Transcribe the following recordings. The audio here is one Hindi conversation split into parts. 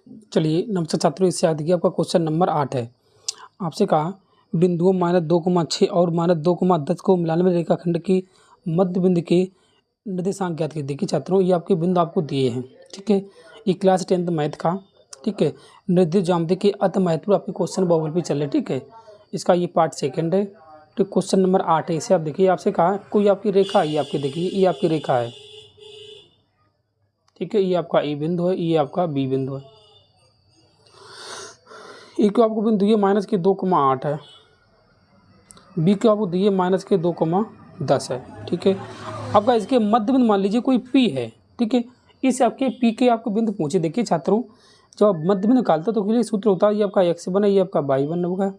चलिए नमस्कार छात्रों, इससे आगे देखिए आपका क्वेश्चन नंबर 8 है। आपसे कहा बिंदुओं -2,6 और -2,10 को मिलाने में रेखाखंड की मध्य बिंदु के निर्देशांक ज्ञात कीजिए। देखिए छात्रों, ये आपके बिंदु आपको दिए हैं, ठीक है। ये क्लास 10th मैथ का, ठीक है, निर्देश ज्यामिति के अति महत्वपूर्ण आपके क्वेश्चन बहुगुण पे चल रहे, ठीक है। इसका ये पार्ट सेकंड है, तो क्वेश्चन नंबर 8 है। इसे आप देखिए, आपसे कहा कोई आपकी रेखा, ये आपकी देखिए, ये आपकी रेखा है, ठीक है। ये आपका ए बिंदु है, ये आपका बी बिंदु है। ए को आपको बिंदु दिए -2,8 है, बी को आपको दिए -2,10 है, ठीक है। आपका इसके मध्य बिंदु मान लीजिए कोई पी है, ठीक है। इस आपके पी के आपको बिंदु पूछे। देखिए छात्रों, जब आप मध्य बिंदु निकालते हो तो फिर सूत्र होता है, ये आपका x1 है, ये आपका y1 होगा,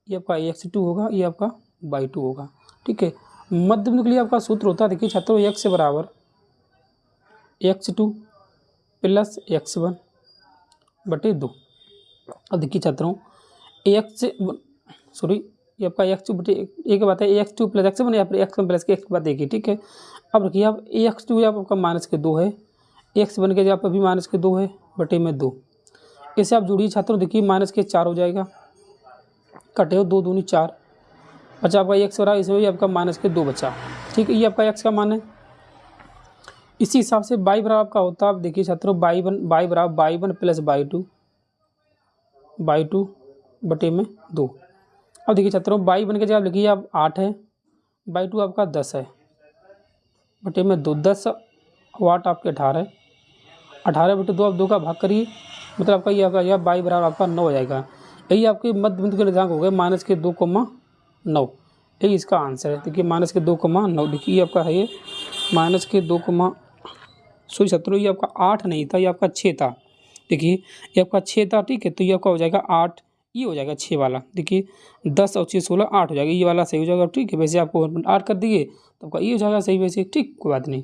ये आपका x2 होगा, ये आपका y2 होगा, ठीक है। मध्य बिंदु के लिए आपका सूत्र होता है, देखिए छात्रों, x बराबर x2 प्लस x1 बटे 2। अब देखिए छात्रों, ये आपका x2 बटे एक बात है, x2 प्लस x1 या फिर x1 प्लस x बात एक ही, ठीक है। अब देखिए आप x2 आपका -2 है, x1 के जगह पर भी -2 है बटे में 2। इसे आप जोड़िए छात्रों, देखिए -4 हो जाएगा, कटे हो 2 दूनी 4, बचा आपका x बराबर, इसमें भी आपका -2 बचा, ठीक है। ये आपका x का मान है। इसी हिसाब से y बराबर आपका होता है, आप देखिए छात्रों, y बराबर y1 प्लस y2 बटे में 2। अब देखिए छात्रों, y1 के जगह लिखिए आप 8 है, y2 आपका 10 है बटे में 2। 10 वाट आपके 18 बटे 2, आप 2 का भाग करिए, मतलब आपका ये आपका यह y बराबर आपका 9 हो जाएगा। यही आपके मध्य बिंदु के निर्देशांक हो गए -2,9। यही इसका आंसर है। देखिए -2,9, देखिए ये आपका है, ये छात्रों, ये आपका 8 नहीं था, ये आपका 6 था। देखिए ये आपका 6 था, ठीक है, तो ये आपका हो जाएगा 8, ये हो जाएगा 6 वाला। देखिए 10 और 6 16 8 हो जाएगा, ये वाला सही हो जाएगा, ठीक है। वैसे आपको 8 कर दिए तो आपका ये हो जाएगा सही, वैसे ठीक, कोई बात नहीं।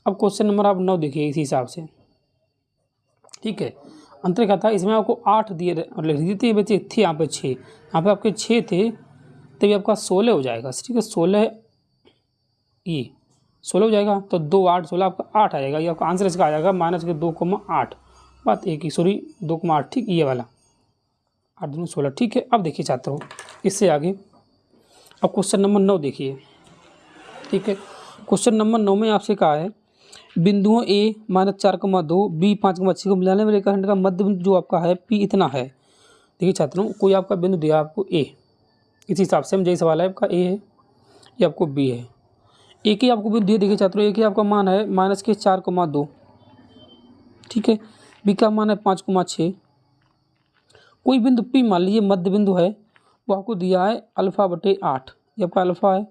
अब क्वेश्चन नंबर आप 9 देखिए इसी हिसाब से, ठीक है। अंतर क्या था, इसमें आपको 8 दिए लिख दिए बच्चे थे, यहाँ पे 6, यहाँ पे आपके 6 थे, तभी आपका 16 हो जाएगा, ठीक है। 16 ये 16 हो जाएगा, तो 2 8 16 आपका 8 आ जाएगा। ये आपका आंसर इसका आ जाएगा -2,8। बात एक ही, 2,8, ठीक, ये वाला 8 दूनी 16, ठीक है। अब देखिए छात्रों, इससे आगे अब क्वेश्चन नंबर 9 देखिए, ठीक है। क्वेश्चन नंबर 9 में आपसे कहा है बिंदुओं a -4,2 b 5,6 को मिलाने में रेखाखंड का मध्य बिंदु जो आपका है p इतना है। देखिए छात्रों, कोई आपका बिंदु दिया आपको a, इसी हिसाब से हम जैसे सवाल है आपका a है, ये आपको b है। एक ही आपको बिंदु दिए, देखिए छात्रों, एक ही आपका मान है -4,2, ठीक है। b का मान है 5,6। कोई बिंदु p मान लीजिए मध्य बिंदु है, वो आपको दिया है α/8, ये आपका अल्फा है,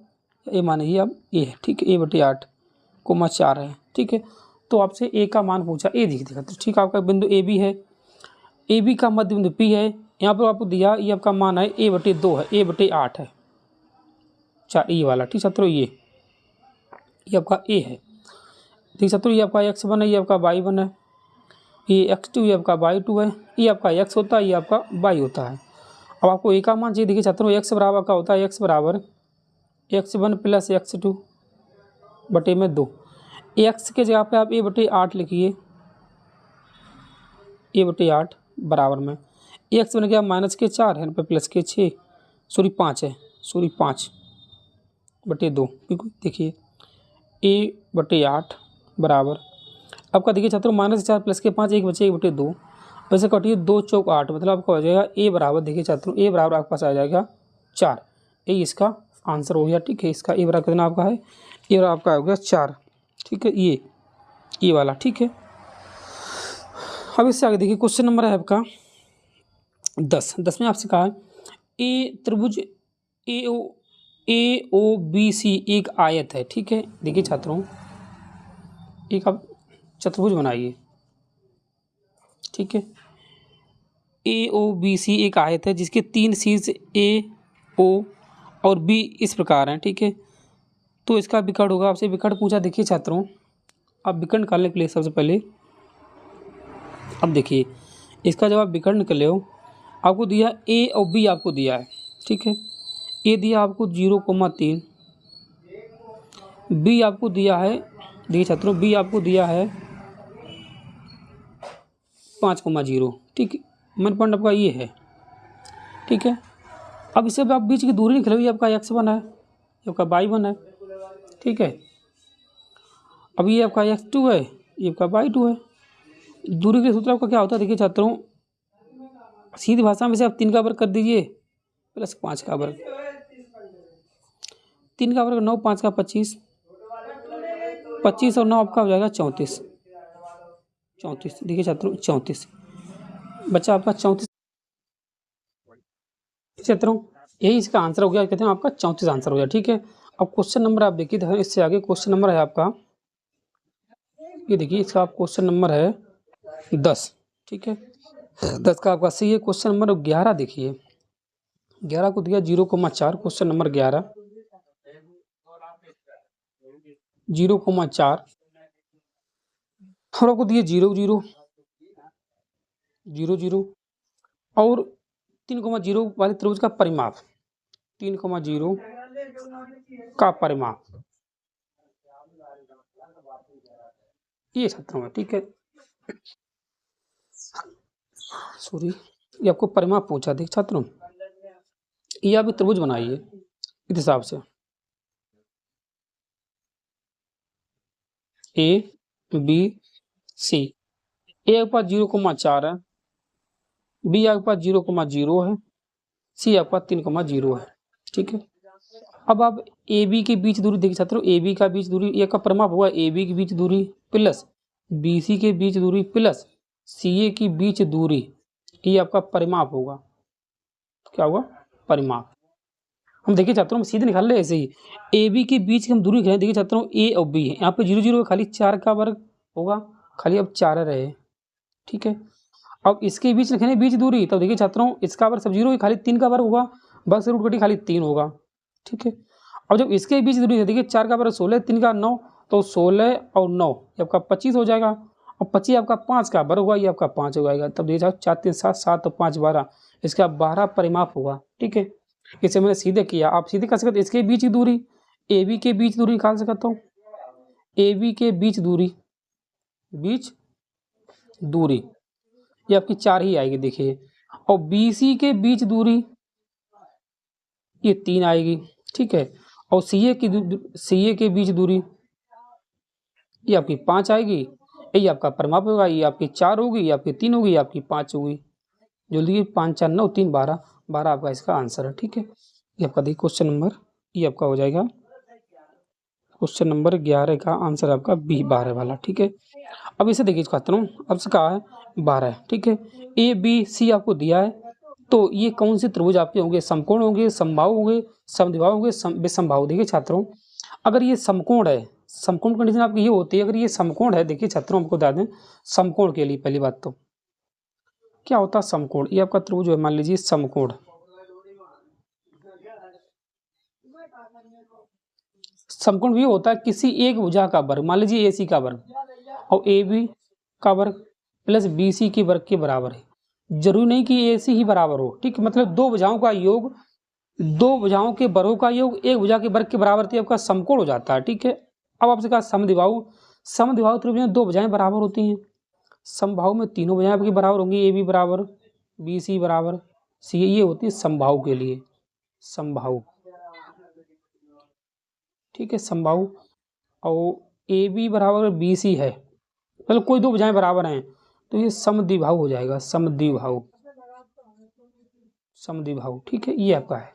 ए मानिए अब ए है, ठीक है, a/8,4 है, ठीक है। तो आपसे ए का मान पूछा, ए देखिए, तो ठीक है, आपका बिंदु ए बी है, ए बी का मध्य बिंदु पी है, यहाँ पर आपको दिया ये आपका मान है a/2 है, a/8 है 4, ये वाला, ठीक छात्रों, ये आपका ए है, ठीक छात्रों। ये आपका x1 है, ये आपका y1 है, ये x2, ये आपका y2 है, ये आपका x होता है, ये आपका y होता है। अब आपको ए का मान चाहिए। देखिए छात्रों, x बराबर का होता है, x बराबर x1 प्लस x2 बटे में 2। x के जगह पे आप a/8 लिखिए, a/8 बराबर में x बन गया -4 है, प्लस के 6 5 है, 5 बटे 2, देखिए a/8 बराबर आपका, देखिए छात्रों, -4 प्लस के 5, 1 बचे 1/2, वैसे कटिए 2 चौक 8, मतलब आपका हो जाएगा a बराबर, देखिए छात्रों, a बराबर आपके पास आ जाएगा 4। यही इसका आंसर हो गया, ठीक है। इसका a बराबर कितना आपका है, a बराबर आपका हो गया 4, ठीक है, ये वाला, ठीक है। अब इससे आगे देखिए क्वेश्चन नंबर है आपका 10 में आपसे कहा है ए त्रिभुज AOBC एक आयत है, ठीक है। देखिए छात्रों, एक आप चतुर्भुज बनाइए, ठीक है। AOBC एक आयत है जिसके 3 शीर्ष A, O और B इस प्रकार हैं, ठीक है। तो इसका विकर्ण होगा, आपसे विकर्ण पूछा। देखिए छात्रों, आप विकर्ण निकालने के लिए सबसे पहले अब देखिए इसका जब आप विकर्ण निकले हो, आपको दिया A और B आपको दिया है, ठीक है। A दिया आपको 0,3, B आपको दिया है, देखिए छात्रों, B आपको दिया है +5,0, ठीक है। मेन पॉइंट आपका ये है, ठीक है। अब इससे आप बीच की दूरी निकलोगे, ये आपका x1 है, ये आपका y1 है, ठीक है। अब ये आपका x2 है, ये आपका y2 है। दूरी के सूत्र आपका क्या होता है, देखिए छात्रों, सीधी भाषा में से आप 3 का वर्ग कर दीजिए +5 का वर्ग, 3 का वर्ग 9, 5 का 25, 25 और 9 आपका हो जाएगा 34। देखिए छात्रों 34, बच्चा आपका 34 छात्रों, यही इसका आंसर हो गया, कहते हैं आपका 34 आंसर हो गया, ठीक है। अब क्वेश्चन नंबर आप देखिए, तो इससे आगे क्वेश्चन नंबर है आपका, ये देखिए इसका आप क्वेश्चन नंबर है 10, ठीक है। 10 का आपका सही है। क्वेश्चन नंबर 11 देखिए, 11 को दिया 0,4, क्वेश्चन नंबर 11 0,4 और आपको दिए 0 0 0 0 और 3,0 वाले त्रिभुज का परिमाप, 3,0 का परिमाप ये छात्रों में, ठीक है। सॉरी, ये आपको परिमाप पूछा, देख छात्रों, ये आप त्रिभुज बनाइए इस हिसाब से, ए बी सी, ए आपके पास 0,4 है, बी आपके पास 0,0 है, सी आपके पास 3,0 है, ठीक है। अब आप ए बी के बीच दूरी देखिए छात्रों, ए बी का बीच दूरी ये का परिमाप हुआ ए बी के बीच दूरी प्लस बी सी के बीच दूरी प्लस सी ए की बीच दूरी, ये आपका परिमाप होगा। क्या होगा, परिमाप। हम देखिए छात्रों, हम सीधे निकाल रहे ऐसे ही, ए बी के बीच की हम दूरी निकालें, देखिए छात्रों ए और बी है, यहाँ पे 0 0 खाली 4 का वर्ग होगा, खाली अब 4 रहे, ठीक है। अब इसके बीच लिखेंगे बीच दूरी, तो देखिए छात्रों इसका वर्ग सब 0 है, खाली 3 का वर्ग होगा, बस रूट कटी खाली 3 होगा, ठीक है। अब जब इसके बीच दूरी है, देखिए 4 का वर्ग 16, 3 का 9, तो 16 और 9 ये आपका 25 हो जाएगा, और 25 आपका 5 का वर्ग होगा, ये आपका 5 हो जाएगा। तब देखिए 4 3 7 7 और 5 12, इसका 12 परिमाप होगा, ठीक है। इसे मैंने सीधे किया, आप सीधे कर सकते, इसके बीच की दूरी ए बी के बीच दूरी निकाल सकता हूँ, ए बी के बीच दूरी ये आपकी 4 ही आएगी देखिए, और बी सी के बीच दूरी ये 3 आएगी, ठीक है। और सी ए के बीच दूरी ये आपकी 5 आएगी, ये आपका परिमाप होगा, ये आपकी 4 होगी, ये आपकी 3 होगी, ये आपकी 5 होगी। जल्दी 5 4 9 3 12, 12 आपका इसका आंसर है, ठीक है। ये आपका देखिए क्वेश्चन नंबर, ये आपका हो जाएगा क्वेश्चन नंबर 11 का आंसर आपका बी 12 वाला, ठीक है। अब इसे देखिए छात्रों, अब से कहा है 12, ठीक है। ए बी सी आपको दिया है, तो ये कौन से त्रिभुज आपके होंगे, समकोण होंगे, समबाहु होंगे, समद्विबाहु होंगे, विषमबाहु। देखिए छात्रों, अगर ये समकोण है, समकोण कंडीशन आपकी ये होती है, अगर ये समकोण है, देखिए छात्रों हमको बता दें, समकोण के लिए पहली बात तो क्या होता है समकोण, ये आपका त्रिभुज है, मान लीजिए समकोण, समकोण भी होता है किसी एक भुजा का वर्ग, मान लीजिए AC का वर्ग और AB का वर्ग प्लस BC के वर्ग के बराबर है। जरूरी नहीं कि AC ही बराबर हो, ठीक है। मतलब दो भुजाओं का योग, दो भुजाओं के वर्गों का योग एक भुजा के वर्ग के बराबर तो आपका समकोण हो जाता है, ठीक है। अब आपसे कहा समद्विबाहु, समद्विबाहु त्रिभुज में दो भुजाएं बराबर होती हैं, समबाहु में तीनों भुजाएं आपकी बराबर होंगी, AB बराबर BC बराबर C, ये होती है समबाहु के लिए, समबाहु, ठीक है, समबाहु। और AB बराबर BC है, मतलब कोई दो भुजाएं बराबर हैं, तो ये समद्विबाहु हो जाएगा, समद्विबाहु, ठीक है, ये आपका है।